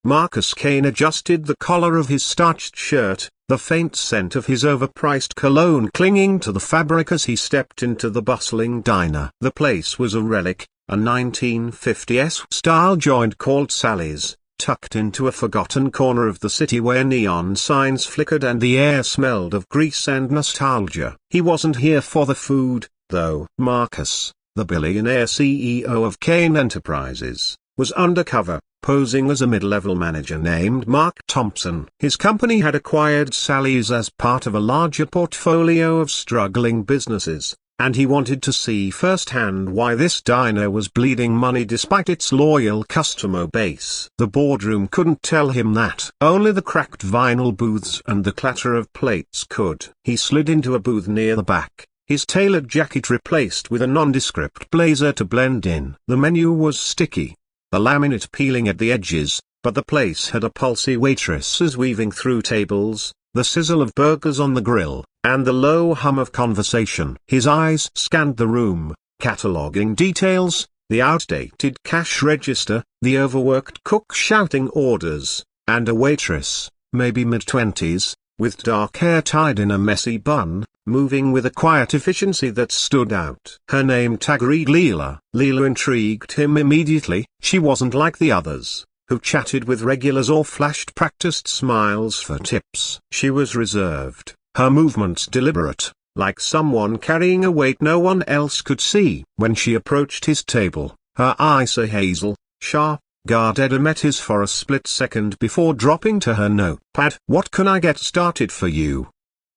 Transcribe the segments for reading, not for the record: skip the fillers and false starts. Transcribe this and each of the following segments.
Marcus Kane adjusted the collar of his starched shirt, the faint scent of his overpriced cologne clinging to the fabric as he stepped into the bustling diner. The place was a relic, a 1950s-style joint called Sally's, tucked into a forgotten corner of the city where neon signs flickered and the air smelled of grease and nostalgia. He wasn't here for the food, though. Marcus, the billionaire CEO of Kane Enterprises, was undercover, posing as a mid-level manager named Mark Thompson. His company had acquired Sally's as part of a larger portfolio of struggling businesses, and he wanted to see firsthand why this diner was bleeding money despite its loyal customer base. The boardroom couldn't tell him that. Only the cracked vinyl booths and the clatter of plates could. He slid into a booth near the back, his tailored jacket replaced with a nondescript blazer to blend in. The menu was sticky, the laminate peeling at the edges, but the place had a pulsy waitresses weaving through tables, the sizzle of burgers on the grill, and the low hum of conversation. His eyes scanned the room, cataloging details, the outdated cash register, the overworked cook shouting orders, and a waitress, maybe mid-20s, with dark hair tied in a messy bun, moving with a quiet efficiency that stood out. Her name tag read Leela. Leela intrigued him immediately. She wasn't like the others, who chatted with regulars or flashed practiced smiles for tips. She was reserved, her movements deliberate, like someone carrying a weight no one else could see. When she approached his table, her eyes a hazel, sharp, guarded met his for a split second before dropping to her notepad. "What can I get started for you?"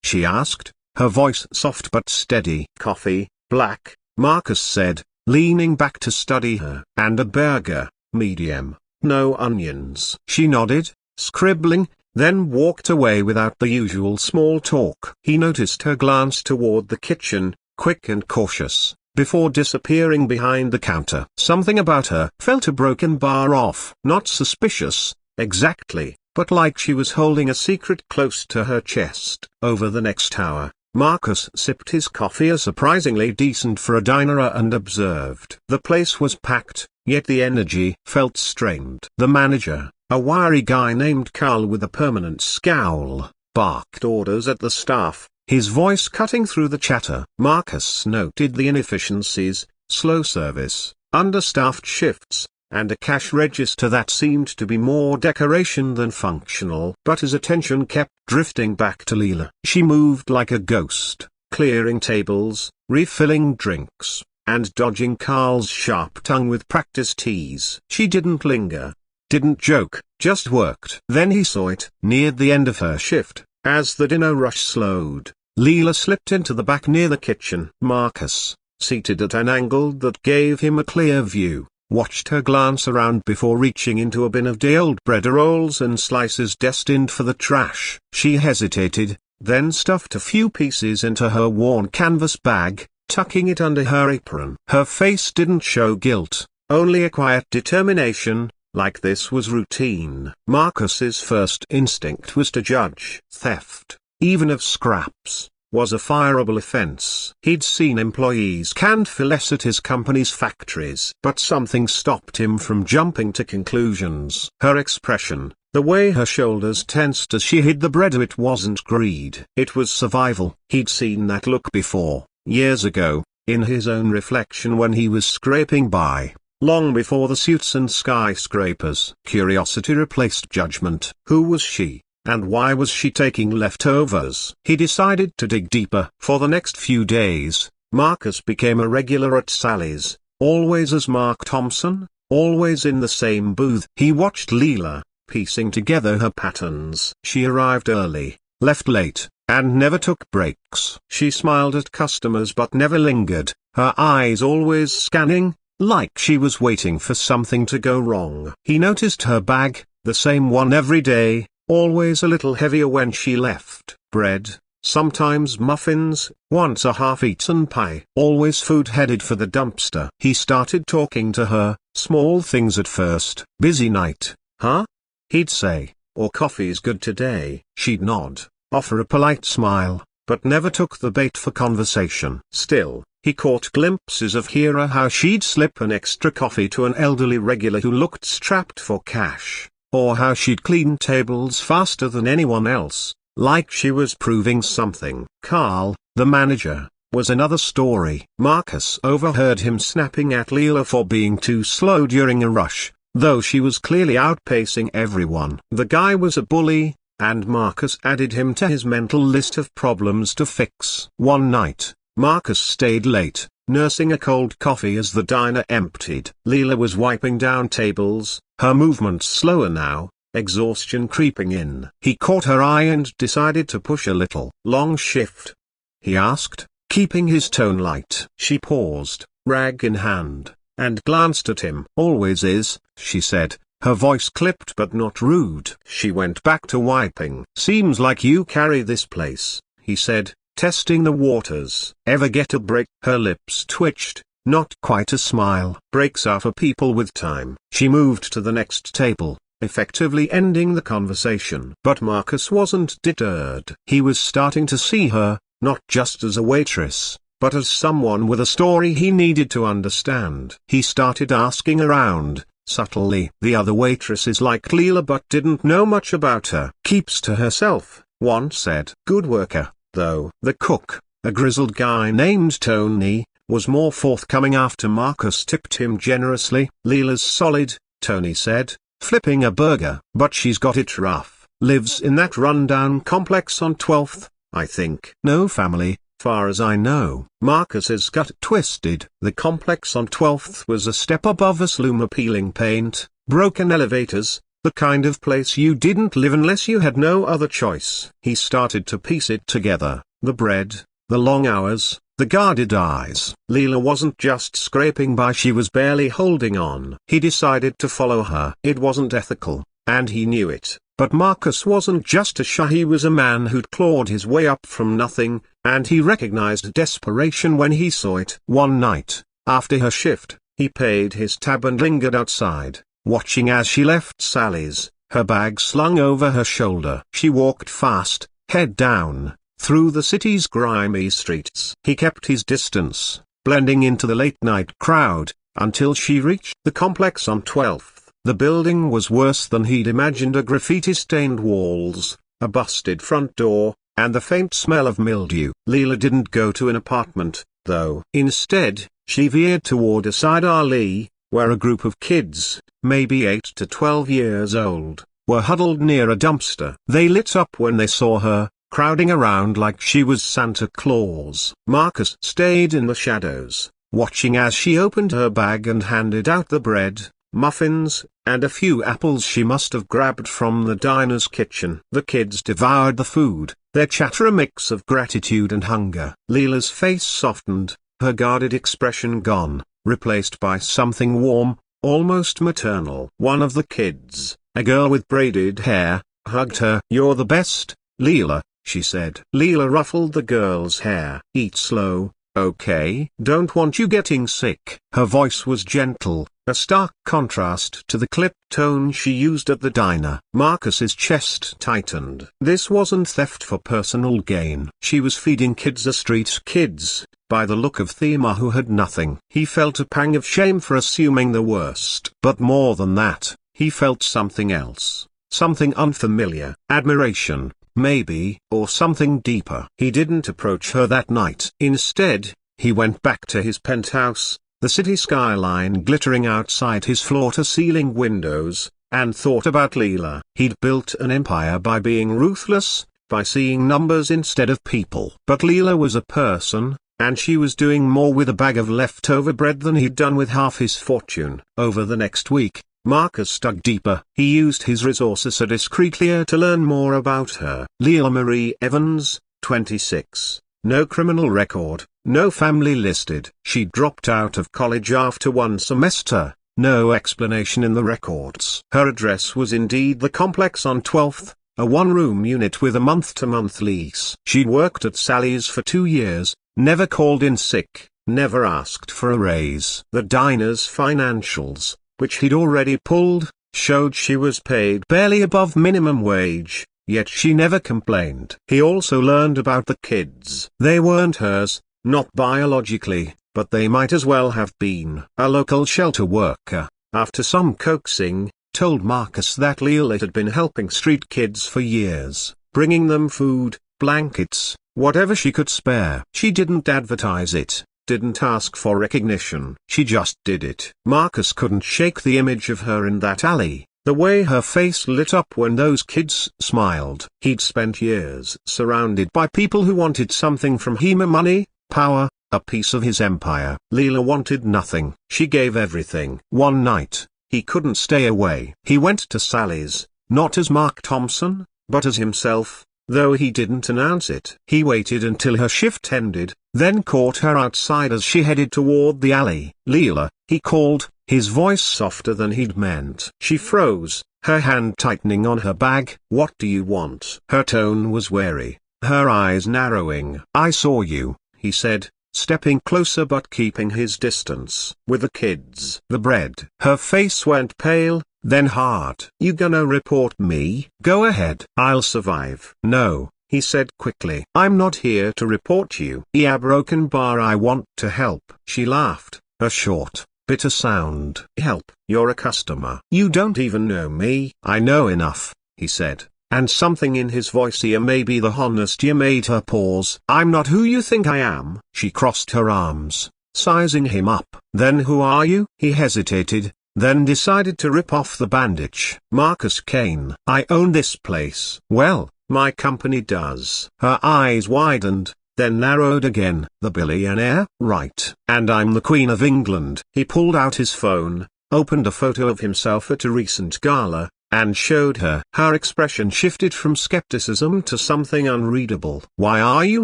she asked, her voice soft but steady. "Coffee, black," Marcus said, leaning back to study her. "And a burger, medium, no onions." She nodded, scribbling, then walked away without the usual small talk. He noticed her glance toward the kitchen, quick and cautious, before disappearing behind the counter. Something about her felt a broken bar off. Not suspicious, exactly, but like she was holding a secret close to her chest. Over the next hour, Marcus sipped his coffee, a surprisingly decent for a diner, and observed. The place was packed, yet the energy felt strained. The manager, a wiry guy named Carl with a permanent scowl, barked orders at the staff, his voice cutting through the chatter. Marcus noted the inefficiencies, slow service, understaffed shifts, and a cash register that seemed to be more decoration than functional. But his attention kept drifting back to Leela. She moved like a ghost, clearing tables, refilling drinks, and dodging Carl's sharp tongue with practiced ease. She didn't linger, didn't joke, just worked. Then he saw it. Neared the end of her shift, as the dinner rush slowed, Leela slipped into the back near the kitchen. Marcus, seated at an angle that gave him a clear view, watched her glance around before reaching into a bin of day-old bread rolls and slices destined for the trash. She hesitated, then stuffed a few pieces into her worn canvas bag, tucking it under her apron. Her face didn't show guilt, only a quiet determination, like this was routine. Marcus's first instinct was to judge. Theft, even of scraps, was a fireable offense. He'd seen employees canned fillets at his company's factories. But something stopped him from jumping to conclusions. Her expression, the way her shoulders tensed as she hid the bread. It wasn't greed. It was survival. He'd seen that look before, years ago, in his own reflection when he was scraping by, long before the suits and skyscrapers. Curiosity replaced judgment. Who was she? And why was she taking leftovers? He decided to dig deeper. For the next few days, Marcus became a regular at Sally's, always as Mark Thompson, always in the same booth. He watched Leela, piecing together her patterns. She arrived early, left late, and never took breaks. She smiled at customers but never lingered, her eyes always scanning, like she was waiting for something to go wrong. He noticed her bag, the same one every day, always a little heavier when she left. Bread, sometimes muffins, once a half-eaten pie. Always food headed for the dumpster. He started talking to her, small things at first. "Busy night, huh?" he'd say, or "Coffee's good today." She'd nod, offer a polite smile, but never took the bait for conversation. Still, he caught glimpses of how she'd slip an extra coffee to an elderly regular who looked strapped for cash. or how she'd clean tables faster than anyone else, like she was proving something. Carl, the manager, was another story. Marcus overheard him snapping at Leela for being too slow during a rush, though she was clearly outpacing everyone. The guy was a bully, and Marcus added him to his mental list of problems to fix. One night, Marcus stayed late, nursing a cold coffee as the diner emptied. Leela was wiping down tables, her movements slower now, exhaustion creeping in. He caught her eye and decided to push a little. "Long shift?" he asked, keeping his tone light. She paused, rag in hand, and glanced at him. "Always is," she said, her voice clipped but not rude. She went back to wiping. "Seems like you carry this place," he said, testing the waters. "Ever get a break?" Her lips twitched, not quite a smile. "Breaks are for people with time." She moved to the next table, effectively ending the conversation. But Marcus wasn't deterred. He was starting to see her, not just as a waitress, but as someone with a story he needed to understand. He started asking around, subtly. The other waitresses liked Leela but didn't know much about her. "Keeps to herself," one said. "Good worker, though." The cook, a grizzled guy named Tony, was more forthcoming after Marcus tipped him generously. "Leela's solid," Tony said, flipping a burger. "But she's got it rough. Lives in that rundown complex on 12th, I think. No family, far as I know." Marcus's gut twisted. The complex on 12th was a step above a slough of peeling paint, broken elevators, the kind of place you didn't live unless you had no other choice. He started to piece it together: the bread, the long hours, the guarded eyes. Leela wasn't just scraping by, she was barely holding on. He decided to follow her. It wasn't ethical, and he knew it. But Marcus wasn't just a shy, he was a man who'd clawed his way up from nothing, and he recognized desperation when he saw it. One night, after her shift, he paid his tab and lingered outside, watching as she left Sally's, her bag slung over her shoulder. She walked fast, head down, through the city's grimy streets. He kept his distance, blending into the late-night crowd, until she reached the complex on 12th. The building was worse than he'd imagined: a graffiti-stained walls, a busted front door, and the faint smell of mildew. Leela didn't go to an apartment, though. Instead, she veered toward a side alley, where a group of kids, maybe 8 to 12 years old, were huddled near a dumpster. They lit up when they saw her, crowding around like she was Santa Claus. Marcus stayed in the shadows, watching as she opened her bag and handed out the bread, muffins, and a few apples she must have grabbed from the diner's kitchen. The kids devoured the food, their chatter a mix of gratitude and hunger. Leela's face softened, her guarded expression gone, replaced by something warm, almost maternal. One of the kids, a girl with braided hair, hugged her. "You're the best, Leela," she said. Leela ruffled the girl's hair. "Eat slow, okay? Don't want you getting sick." Her voice was gentle, a stark contrast to the clipped tone she used at the diner. Marcus's chest tightened. This wasn't theft for personal gain. She was feeding kids, a street kids, by the look of Thema, who had nothing. He felt a pang of shame for assuming the worst. But more than that, he felt something else, something unfamiliar. Admiration, maybe, or something deeper. He didn't approach her that night. Instead, he went back to his penthouse, the city skyline glittering outside his floor-to-ceiling windows, and thought about Leela. He'd built an empire by being ruthless, by seeing numbers instead of people. But Leela was a person, and she was doing more with a bag of leftover bread than he'd done with half his fortune. Over the next week, Marcus dug deeper. He used his resources discreetly to learn more about her. Leela Marie Evans, 26, no criminal record, no family listed. She dropped out of college after one semester, no explanation in the records. Her address was indeed the complex on 12th, a one-room unit with a month-to-month lease. She'd worked at Sally's for 2 years, never called in sick, never asked for a raise. The diner's financials, which he'd already pulled, showed she was paid barely above minimum wage, yet she never complained. He also learned about the kids. They weren't hers, not biologically, but they might as well have been. A local shelter worker, after some coaxing, told Marcus that Leela had been helping street kids for years, bringing them food, blankets, whatever she could spare. She didn't advertise it, didn't ask for recognition. She just did it. Marcus couldn't shake the image of her in that alley, the way her face lit up when those kids smiled. He'd spent years surrounded by people who wanted something from him: money, power, a piece of his empire. Leela wanted nothing. She gave everything. One night, he couldn't stay away. He went to Sally's, not as Mark Thompson, but as himself, though he didn't announce it. He waited until her shift ended, then caught her outside as she headed toward the alley. "Leela," he called, his voice softer than he'd meant. She froze, her hand tightening on her bag. "What do you want?" Her tone was wary, her eyes narrowing. "I saw you," he said, stepping closer but keeping his distance. "With the kids." "The bread." Her face went pale, then hard. "You gonna report me?" "Go ahead. I'll survive." "No," he said quickly. "I'm not here to report you. Yeah, broken bar. I want to help." She laughed, a short, bitter sound. "Help? You're a customer. You don't even know me." "I know enough," he said, and something in his voice, here maybe the honesty, made her pause. "I'm not who you think I am." She crossed her arms, sizing him up. "Then who are you?" He hesitated, then decided to rip off the bandage. "Marcus Kane. I own this place." "Well, my company does." Her eyes widened, then narrowed again. "The billionaire?" "Right. And I'm the Queen of England." He pulled out his phone, opened a photo of himself at a recent gala, and showed her. Her expression shifted from skepticism to something unreadable. "Why are you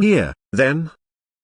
here, then?"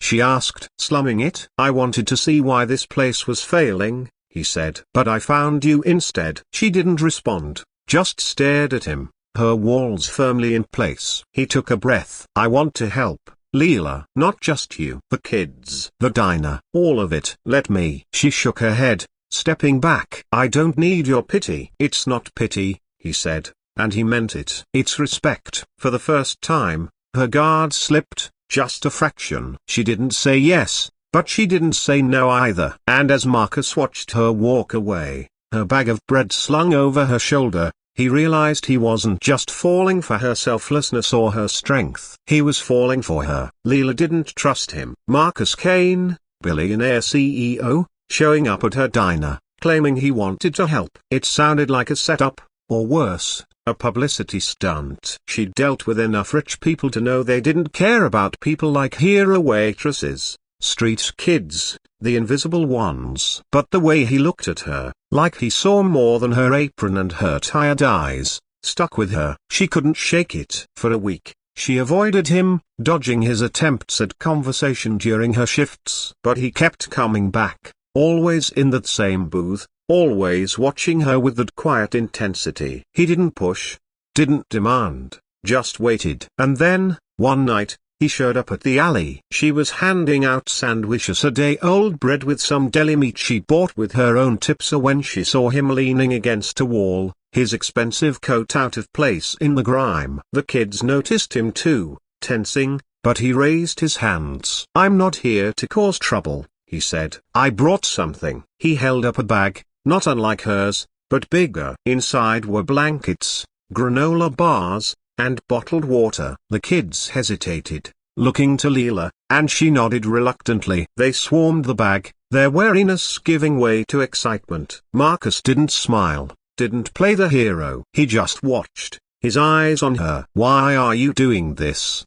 she asked. "Slumming it." "I wanted to see why this place was failing," he said. "But I found you instead." She didn't respond, just stared at him, her walls firmly in place. He took a breath. "I want to help, Leela. Not just you. The kids, the diner, all of it." "Let me." She shook her head, stepping back. "I don't need your pity." "It's not pity," he said, and he meant it. "It's respect." For the first time, her guard slipped, just a fraction. She didn't say yes, but she didn't say no either. And as Marcus watched her walk away, her bag of bread slung over her shoulder, he realized he wasn't just falling for her selflessness or her strength. He was falling for her. Leela didn't trust him. Marcus Kane, billionaire CEO, showing up at her diner, claiming he wanted to help. It sounded like a setup, or worse, a publicity stunt. She'd dealt with enough rich people to know they didn't care about people like hero waitresses, street kids, the invisible ones. But the way he looked at her, like he saw more than her apron and her tired eyes, stuck with her. She couldn't shake it. For a week, she avoided him, dodging his attempts at conversation during her shifts. But he kept coming back, always in that same booth, always watching her with that quiet intensity. He didn't push, didn't demand, just waited. And then, one night, he showed up at the alley. She was handing out sandwiches, a day-old bread with some deli meat she bought with her own tips. When she saw him leaning against a wall, his expensive coat out of place in the grime. The kids noticed him too, tensing, but he raised his hands. "I'm not here to cause trouble," he said. "I brought something." He held up a bag, not unlike hers, but bigger. Inside were blankets, granola bars, and bottled water. The kids hesitated, looking to Leela, and she nodded reluctantly. They swarmed the bag, their wariness giving way to excitement. Marcus didn't smile, didn't play the hero. He just watched, his eyes on her. "Why are you doing this?"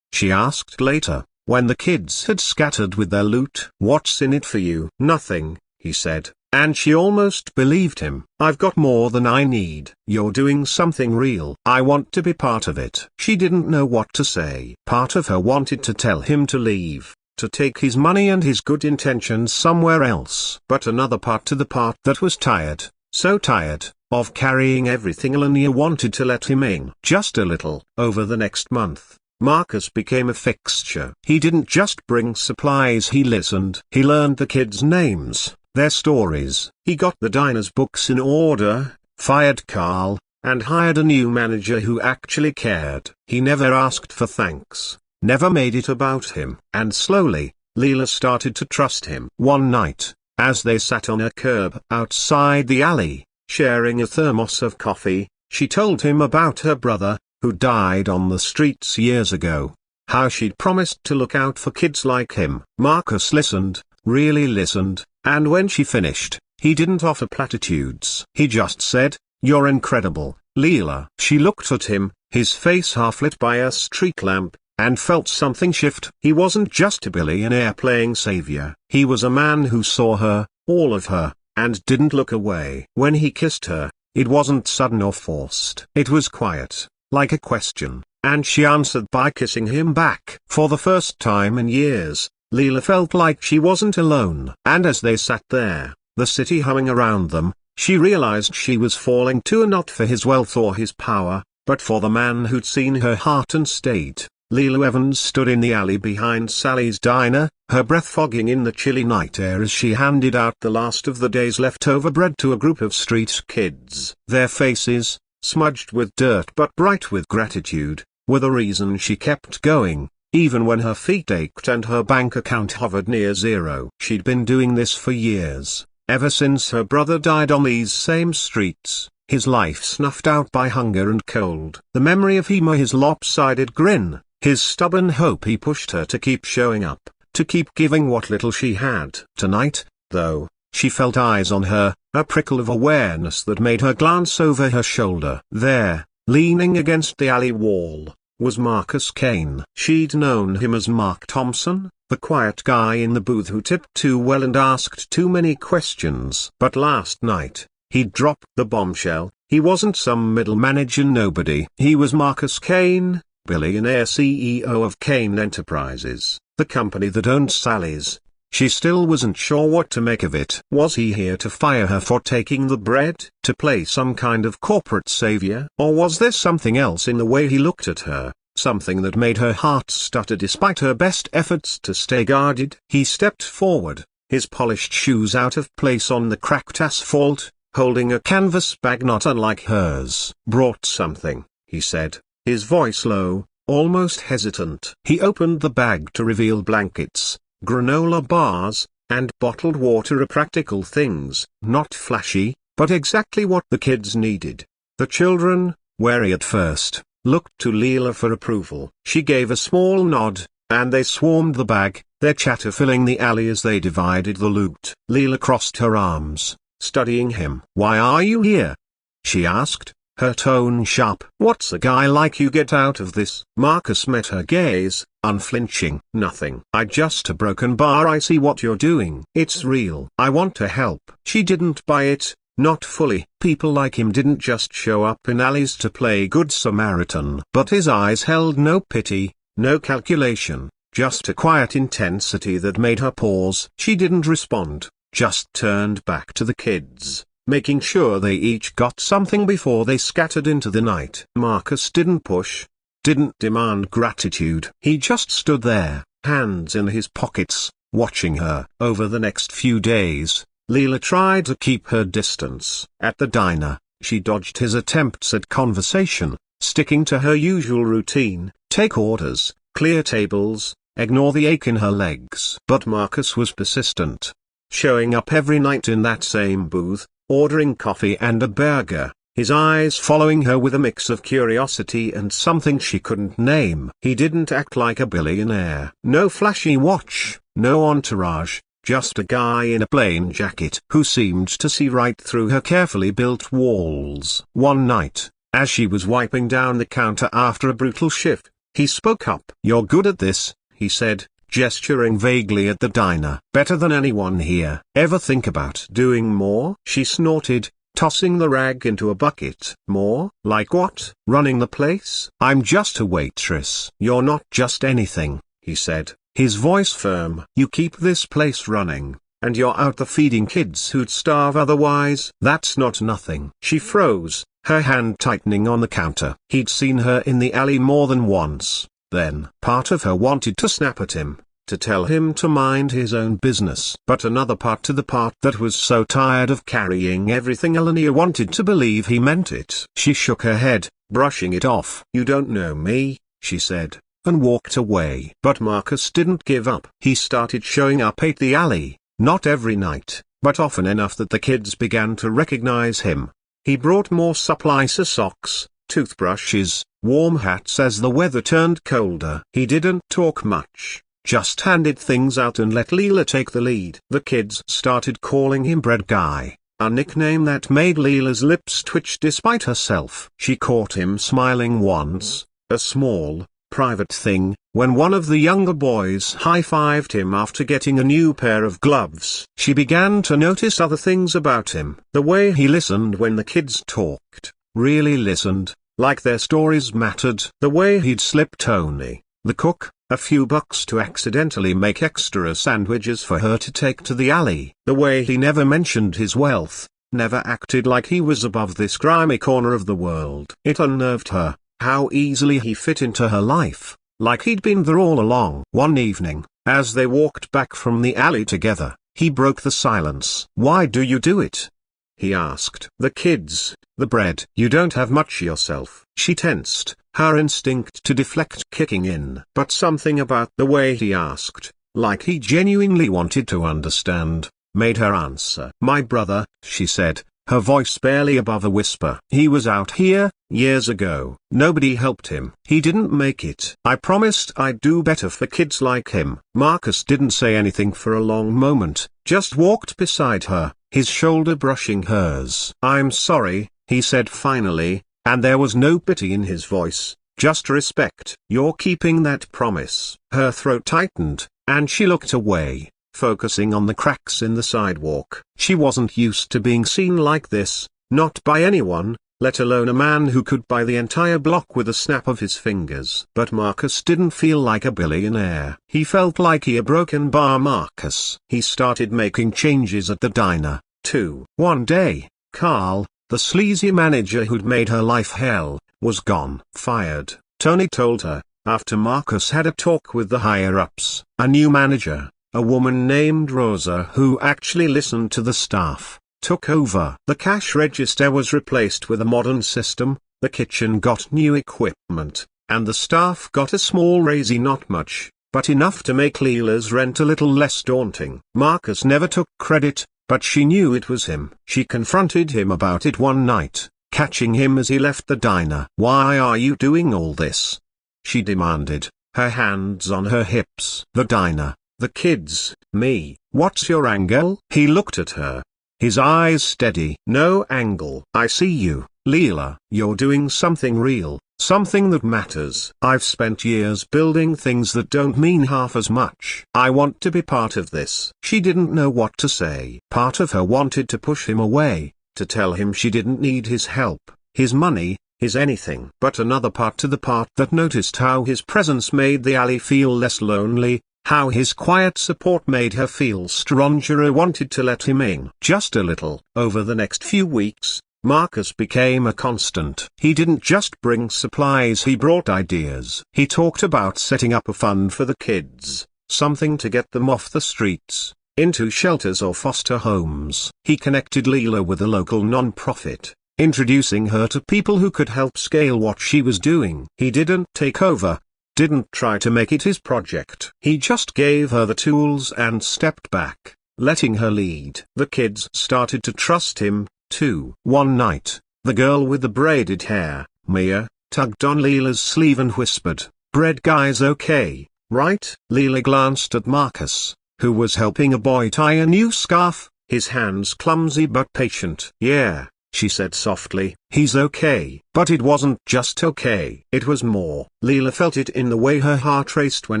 she asked later, when the kids had scattered with their loot. "What's in it for you?" "Nothing," he said, and she almost believed him. "I've got more than I need." "You're doing something real." "I want to be part of it." She didn't know what to say. Part of her wanted to tell him to leave, to take his money and his good intentions somewhere else. But another part, to the part that was tired, so tired, of carrying everything alone, wanted to let him in. Just a little. Over the next month, Marcus became a fixture. He didn't just bring supplies, he listened. He learned the kids' names, their stories. He got the diner's books in order, fired Carl, and hired a new manager who actually cared. He never asked for thanks, never made it about him. And slowly, Leela started to trust him. One night, as they sat on a curb outside the alley, sharing a thermos of coffee. She told him about her brother, who died on the streets years ago. How she'd promised to look out for kids like him. Marcus listened, really listened, and when she finished, he didn't offer platitudes. He just said, "You're incredible, Leela." She looked at him, his face half lit by a street lamp, and felt something shift. He wasn't just a billionaire playing savior. He was a man who saw her, all of her, and didn't look away. When he kissed her, it wasn't sudden or forced. It was quiet, like a question, and she answered by kissing him back. For the first time in years, Leela felt like she wasn't alone. And as they sat there, the city humming around them, she realized she was falling too, not for his wealth or his power, but for the man who'd seen her heart and stayed. Leela Evans stood in the alley behind Sally's diner, her breath fogging in the chilly night air as she handed out the last of the day's leftover bread to a group of street kids. Their faces, smudged with dirt but bright with gratitude, were the reason she kept going, even when her feet ached and her bank account hovered near zero. She'd been doing this for years, ever since her brother died on these same streets, his life snuffed out by hunger and cold. The memory of him, his lopsided grin, his stubborn hope, he pushed her to keep showing up, to keep giving what little she had. Tonight, though, she felt eyes on her, a prickle of awareness that made her glance over her shoulder. There, leaning against the alley wall, was Marcus Kane. She'd known him as Mark Thompson, the quiet guy in the booth who tipped too well and asked too many questions. But last night, he'd dropped the bombshell. He wasn't some middle manager nobody. He was Marcus Kane, billionaire CEO of Kane Enterprises, the company that owned Sally's. She still wasn't sure what to make of it. Was he here to fire her for taking the bread, to play some kind of corporate savior? Or was there something else in the way he looked at her, something that made her heart stutter despite her best efforts to stay guarded? He stepped forward, his polished shoes out of place on the cracked asphalt, holding a canvas bag not unlike hers. "Brought something," he said, his voice low, almost hesitant. He opened the bag to reveal blankets, granola bars, and bottled water, practical things, not flashy, but exactly what the kids needed. The children, wary at first, looked to Leela for approval. She gave a small nod, and they swarmed the bag, their chatter filling the alley as they divided the loot. Leela crossed her arms, studying him. "Why are you here?" she asked, her tone sharp. "What's a guy like you get out of this?" Marcus met her gaze, unflinching. "Nothing. Just a broken bar. I see what you're doing. It's real. I want to help." She didn't buy it, not fully. People like him didn't just show up in alleys to play Good Samaritan. But his eyes held no pity, no calculation, just a quiet intensity that made her pause. She didn't respond, just turned back to the kids, making sure they each got something before they scattered into the night. Marcus didn't push, didn't demand gratitude. He just stood there, hands in his pockets, watching her. Over the next few days, Leela tried to keep her distance. At the diner, she dodged his attempts at conversation, sticking to her usual routine: take orders, clear tables, ignore the ache in her legs. But Marcus was persistent, showing up every night in that same booth, ordering coffee and a burger, his eyes following her with a mix of curiosity and something she couldn't name. He didn't act like a billionaire. No flashy watch, no entourage, just a guy in a plain jacket who seemed to see right through her carefully built walls. One night, as she was wiping down the counter after a brutal shift, he spoke up. "You're good at this," he said, gesturing vaguely at the diner. "Better than anyone here. Ever think about doing more?" She snorted, tossing the rag into a bucket. "More? Like what? Running the place?" "I'm just a waitress." "You're not just anything," he said, his voice firm. "You keep this place running, and you're out there feeding kids who'd starve otherwise." "That's not nothing." She froze, her hand tightening on the counter. He'd seen her in the alley more than once. Then part of her wanted to snap at him, to tell him to mind his own business. But another part, to the part that was so tired of carrying everything, Elenia wanted to believe he meant it. She shook her head, brushing it off. "You don't know me," she said, and walked away. But Marcus didn't give up. He started showing up at the alley, not every night, but often enough that the kids began to recognize him. He brought more supplies: socks, toothbrushes, warm hats as the weather turned colder. He didn't talk much, just handed things out and let Leela take the lead. The kids started calling him Bread Guy, a nickname that made Leela's lips twitch despite herself. She caught him smiling once, a small, private thing, when one of the younger boys high-fived him after getting a new pair of gloves. She began to notice other things about him. The way he listened when the kids talked, really listened, like their stories mattered. The way he'd slip Tony, the cook, a few bucks to accidentally make extra sandwiches for her to take to the alley. The way he never mentioned his wealth, never acted like he was above this grimy corner of the world. It unnerved her, how easily he fit into her life, like he'd been there all along. One evening, as they walked back from the alley together, he broke the silence. "Why do you do it?" he asked. "The kids, the bread. You don't have much yourself." She tensed, her instinct to deflect kicking in. But something about the way he asked, like he genuinely wanted to understand, made her answer. "My brother," she said, her voice barely above a whisper. "He was out here, years ago. Nobody helped him. He didn't make it. I promised I'd do better for kids like him." Marcus didn't say anything for a long moment, just walked beside her, his shoulder brushing hers. "I'm sorry," he said finally, and there was no pity in his voice, just respect. "You're keeping that promise." Her throat tightened, and she looked away, focusing on the cracks in the sidewalk. She wasn't used to being seen like this, not by anyone, let alone a man who could buy the entire block with a snap of his fingers. But Marcus didn't feel like a billionaire. He felt like a broken bar Marcus. He started making changes at the diner, too. One day, Carl, the sleazy manager who'd made her life hell, was gone. Fired, Tony told her, after Marcus had a talk with the higher-ups. A new manager, a woman named Rosa who actually listened to the staff, took over. The cash register was replaced with a modern system, the kitchen got new equipment, and the staff got a small raise. Not much, but enough to make Leela's rent a little less daunting. Marcus never took credit, but she knew it was him. She confronted him about it one night, catching him as he left the diner. "Why are you doing all this?" she demanded, her hands on her hips. "The diner, the kids, me. What's your angle?" He looked at her, his eyes steady. "No angle. I see you, Leela. You're doing something real, something that matters. I've spent years building things that don't mean half as much. I want to be part of this." She didn't know what to say. Part of her wanted to push him away, to tell him she didn't need his help, his money, his anything. But another part, to the part that noticed how his presence made the alley feel less lonely, how his quiet support made her feel stronger, wanted to let him in. Just a little. Over the next few weeks, Marcus became a constant. He didn't just bring supplies, he brought ideas. He talked about setting up a fund for the kids, something to get them off the streets, into shelters or foster homes. He connected Leela with a local non-profit, introducing her to people who could help scale what she was doing. He didn't take over, didn't try to make it his project. He just gave her the tools and stepped back, letting her lead. The kids started to trust him, too. One night, the girl with the braided hair, Mia, tugged on Leela's sleeve and whispered, "Bread Guy's okay, right?" Leela glanced at Marcus, who was helping a boy tie a new scarf, his hands clumsy but patient. "Yeah," she said softly, "he's okay." But it wasn't just okay. It was more. Leela felt it in the way her heart raced when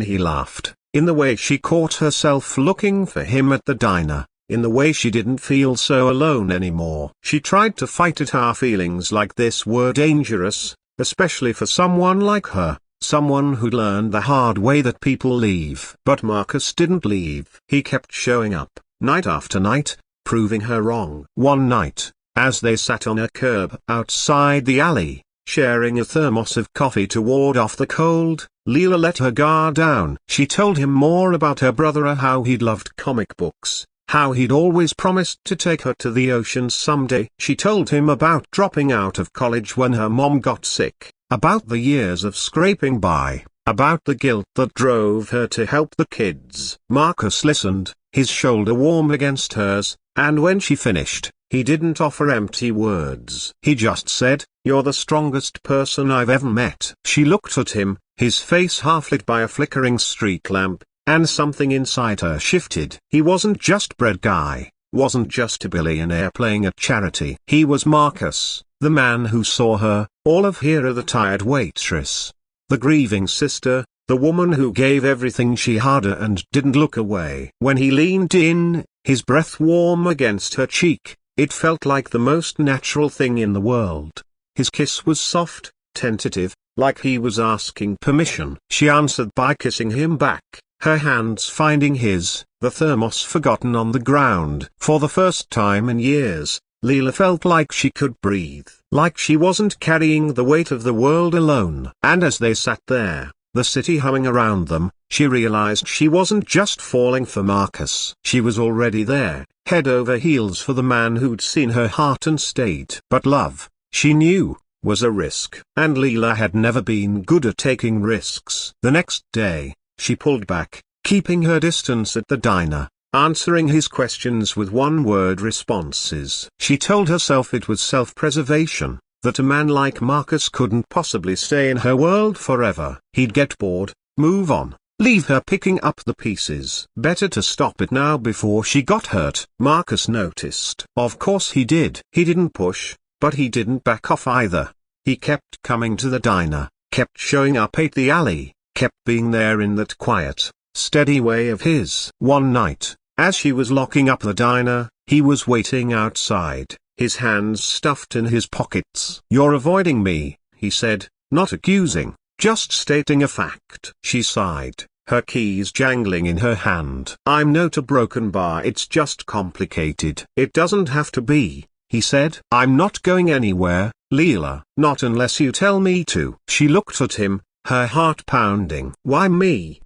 he laughed, in the way she caught herself looking for him at the diner, in the way she didn't feel so alone anymore. She tried to fight it. Her feelings like this were dangerous, especially for someone like her, someone who'd learned the hard way that people leave. But Marcus didn't leave. He kept showing up, night after night, proving her wrong. One night, as they sat on a curb outside the alley, sharing a thermos of coffee to ward off the cold, Leela let her guard down. She told him more about her brother, how he'd loved comic books, how he'd always promised to take her to the ocean someday. She told him about dropping out of college when her mom got sick, about the years of scraping by, about the guilt that drove her to help the kids. Marcus listened, his shoulder warm against hers, and when she finished, He didn't offer empty words. He just said, "You're the strongest person I've ever met." She looked at him, his face half lit by a flickering street lamp, and something inside her shifted. He wasn't just bread guy, wasn't just a billionaire playing at charity. He was Marcus, the man who saw her, all of her, the tired waitress, the grieving sister, the woman who gave everything she had and didn't look away. When he leaned in, his breath warm against her cheek, it felt like the most natural thing in the world. His kiss was soft, tentative, like he was asking permission. She answered by kissing him back, her hands finding his, the thermos forgotten on the ground. For the first time in years, Leela felt like she could breathe, like she wasn't carrying the weight of the world alone. And as they sat there, the city humming around them, she realized she wasn't just falling for Marcus. She was already there, head over heels for the man who'd seen her heart and stayed. But love, she knew, was a risk. And Leela had never been good at taking risks. The next day, she pulled back, keeping her distance at the diner, answering his questions with one-word responses. She told herself it was self-preservation, that a man like Marcus couldn't possibly stay in her world forever. He'd get bored, move on, leave her picking up the pieces. Better to stop it now before she got hurt. Marcus noticed. Of course he did. He didn't push, but he didn't back off either. He kept coming to the diner, kept showing up at the alley, kept being there in that quiet, steady way of his. One night, as she was locking up the diner, he was waiting outside, his hands stuffed in his pockets. "You're avoiding me," he said, not accusing, just stating a fact. She sighed, her keys jangling in her hand. "I'm not a broken bar, it's just complicated." "It doesn't have to be," he said. "I'm not going anywhere, Leela." "Not unless you tell me to." She looked at him, her heart pounding. "Why me?"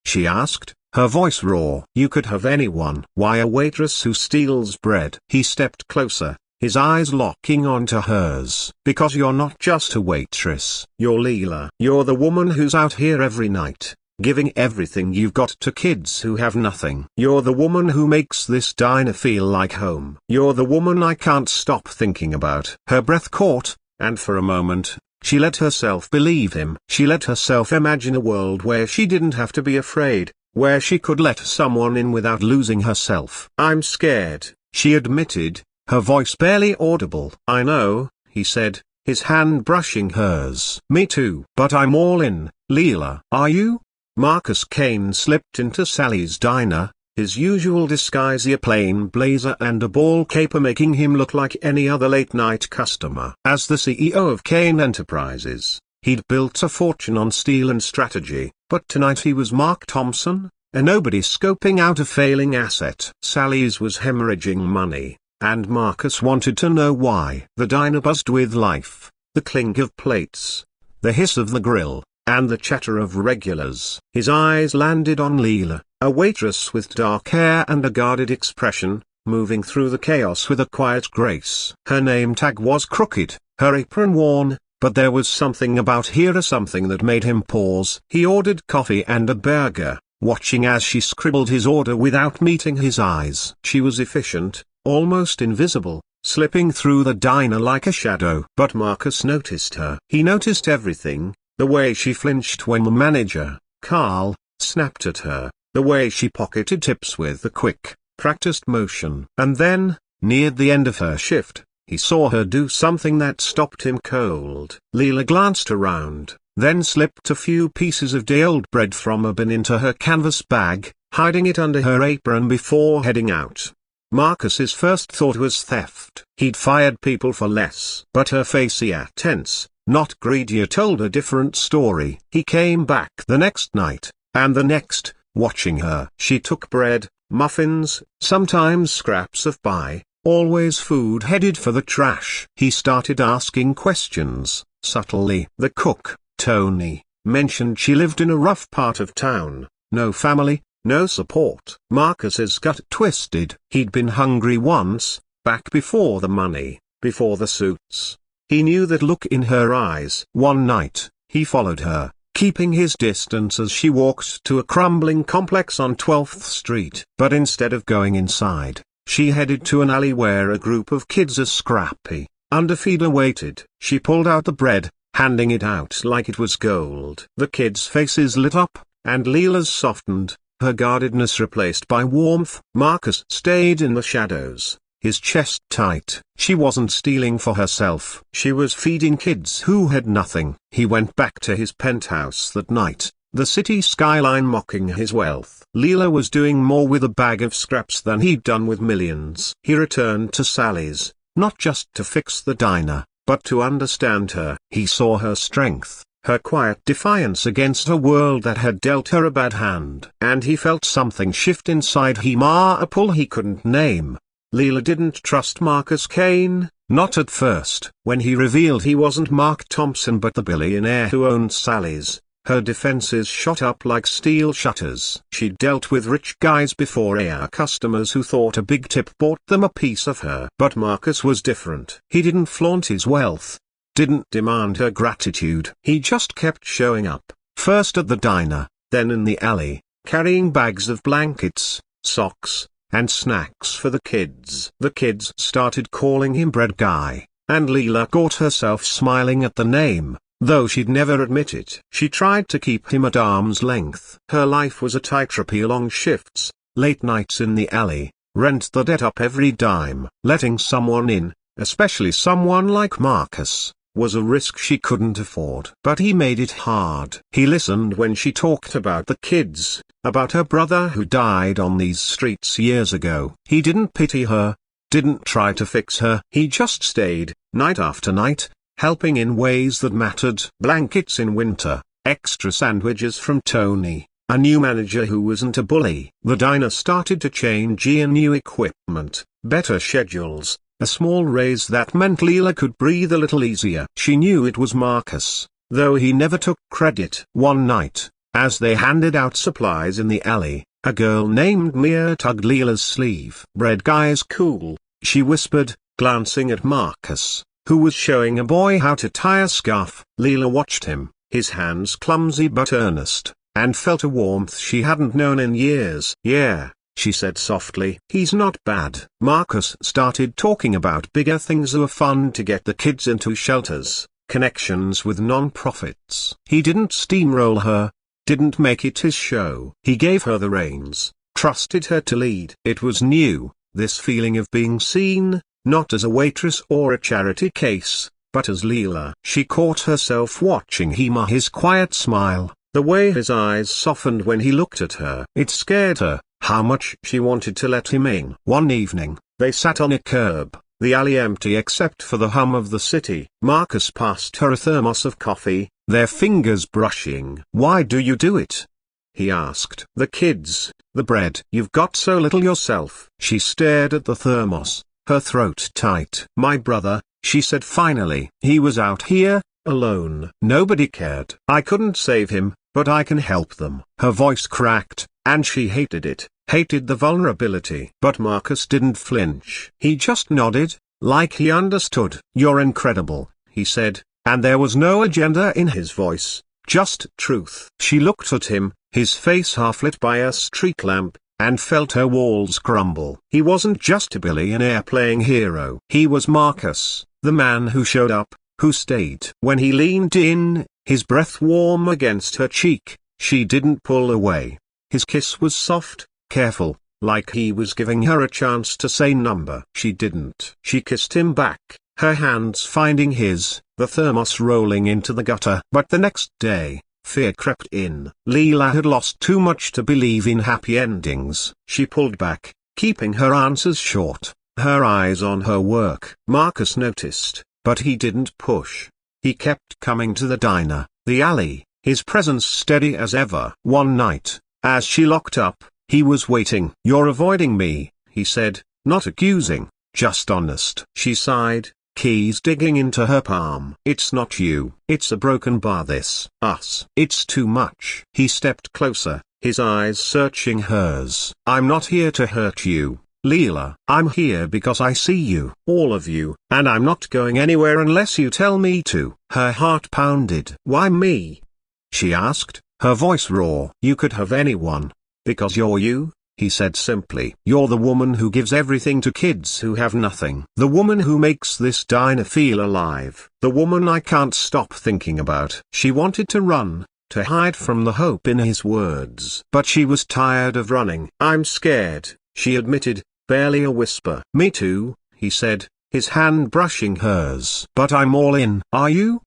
she asked, her voice raw. "You could have anyone." "Why a waitress who steals bread?" He stepped closer, his eyes locking onto hers. "Because you're not just a waitress. You're Leela. You're the woman who's out here every night, giving everything you've got to kids who have nothing. You're the woman who makes this diner feel like home. You're the woman I can't stop thinking about." Her breath caught, and for a moment, she let herself believe him. She let herself imagine a world where she didn't have to be afraid, where she could let someone in without losing herself. "I'm scared," she admitted, her voice barely audible. "I know," he said, his hand brushing hers. "Me too. But I'm all in, Leela." "Are you?" Marcus Kane slipped into Sally's diner, his usual disguise, a plain blazer and a ball cape, making him look like any other late-night customer. As the CEO of Kane Enterprises, he'd built a fortune on steel and strategy, but tonight he was Mark Thompson, a nobody scoping out a failing asset. Sally's was hemorrhaging money, and Marcus wanted to know why. The diner buzzed with life, the clink of plates, the hiss of the grill, and the chatter of regulars. His eyes landed on Leela, a waitress with dark hair and a guarded expression, moving through the chaos with a quiet grace. Her name tag was crooked, her apron worn, but there was something about her, something that made him pause. He ordered coffee and a burger, watching as she scribbled his order without meeting his eyes. She was efficient, almost invisible, slipping through the diner like a shadow. But Marcus noticed her. He noticed everything, the way she flinched when the manager, Carl, snapped at her, the way she pocketed tips with a quick, practiced motion. And then, near the end of her shift, he saw her do something that stopped him cold. Leela glanced around, then slipped a few pieces of day-old bread from a bin into her canvas bag, hiding it under her apron before heading out. Marcus's first thought was theft. He'd fired people for less. But her face, tense, not greedy, told a different story. He came back the next night, and the next, watching her. She took bread, muffins, sometimes scraps of pie, always food headed for the trash. He started asking questions, subtly. The cook, Tony, mentioned she lived in a rough part of town, no family, no support. Marcus's gut twisted. He'd been hungry once, back before the money, before the suits. He knew that look in her eyes. One night, he followed her, keeping his distance as she walked to a crumbling complex on 12th Street. But instead of going inside, She headed to an alley where a group of kids, a scrappy underfeeder, waited. She pulled out the bread, handing it out like it was gold. The kids' faces lit up, and Leela's softened, her guardedness replaced by warmth. Marcus stayed in the shadows, his chest tight. She wasn't stealing for herself. She was feeding kids who had nothing. He went back to his penthouse that night, the city skyline mocking his wealth. Leela was doing more with a bag of scraps than he'd done with millions. He returned to Sally's, not just to fix the diner, but to understand her. He saw her strength, her quiet defiance against a world that had dealt her a bad hand. And he felt something shift inside him, a pull he couldn't name. Leela didn't trust Marcus Kane, not at first. When he revealed he wasn't Mark Thompson but the billionaire who owned Sally's, her defenses shot up like steel shutters. She'd dealt with rich guys before, customers who thought a big tip bought them a piece of her. But Marcus was different. He didn't flaunt his wealth, didn't demand her gratitude. He just kept showing up, first at the diner, then in the alley, carrying bags of blankets, socks, and snacks for the kids. The kids started calling him Bread Guy, and Leela caught herself smiling at the name, though she'd never admit it. She tried to keep him at arm's length. Her life was a tightrope, long shifts, late nights in the alley, rent that ate up every dime. Letting someone in, especially someone like Marcus, was a risk she couldn't afford. But he made it hard. He listened when she talked about the kids, about her brother who died on these streets years ago. He didn't pity her, didn't try to fix her. He just stayed, night after night, helping in ways that mattered. Blankets in winter, extra sandwiches from Tony, a new manager who wasn't a bully. The diner started to change, new equipment, better schedules, a small raise that meant Leela could breathe a little easier. She knew it was Marcus, though he never took credit. One night, as they handed out supplies in the alley, a girl named Mia tugged Leela's sleeve. "Bread Guy's cool," she whispered, glancing at Marcus, who was showing a boy how to tie a scarf. Leela watched him, his hands clumsy but earnest, and felt a warmth she hadn't known in years. "Yeah," she said softly. "He's not bad." Marcus started talking about bigger things that were fun to get the kids into shelters, connections with non-profits. He didn't steamroll her, didn't make it his show. He gave her the reins, trusted her to lead. It was new, this feeling of being seen, not as a waitress or a charity case, but as Leela. She caught herself watching him, his quiet smile, the way his eyes softened when he looked at her. It scared her, how much she wanted to let him in. One evening, they sat on a curb, the alley empty except for the hum of the city. Marcus passed her a thermos of coffee, their fingers brushing. "Why do you do it?" he asked. "The kids, the bread. You've got so little yourself." She stared at the thermos, her throat tight. "My brother," she said finally. "He was out here, alone. Nobody cared. I couldn't save him, but I can help them." Her voice cracked, and she hated it, hated the vulnerability. But Marcus didn't flinch. He just nodded, like he understood. "You're incredible," he said, and there was no agenda in his voice, just truth. She looked at him, his face half lit by a street lamp, and felt her walls crumble. He wasn't just a billionaire playing hero. He was Marcus, the man who showed up, who stayed. When he leaned in, his breath warm against her cheek, she didn't pull away. His kiss was soft, careful, like he was giving her a chance to say number. She didn't. She kissed him back, her hands finding his, the thermos rolling into the gutter. But the next day, fear crept in. Leela had lost too much to believe in happy endings. She pulled back, keeping her answers short, her eyes on her work. Marcus noticed, but he didn't push. He kept coming to the diner, the alley, his presence steady as ever. One night, as she locked up, he was waiting. "You're avoiding me," he said, not accusing, just honest. She sighed, keys digging into her palm. "It's not you. It's a broken bar, this, us. It's too much." He stepped closer, his eyes searching hers. "I'm not here to hurt you, Leela. I'm here because I see you, all of you, and I'm not going anywhere unless you tell me to." Her heart pounded. "Why me?" she asked, her voice raw. "You could have anyone. Because you're you," he said simply. "You're the woman who gives everything to kids who have nothing. The woman who makes this diner feel alive. The woman I can't stop thinking about." She wanted to run, to hide from the hope in his words. But she was tired of running. "I'm scared," she admitted, barely a whisper. "Me too," he said, his hand brushing hers. "But I'm all in." "Are you?"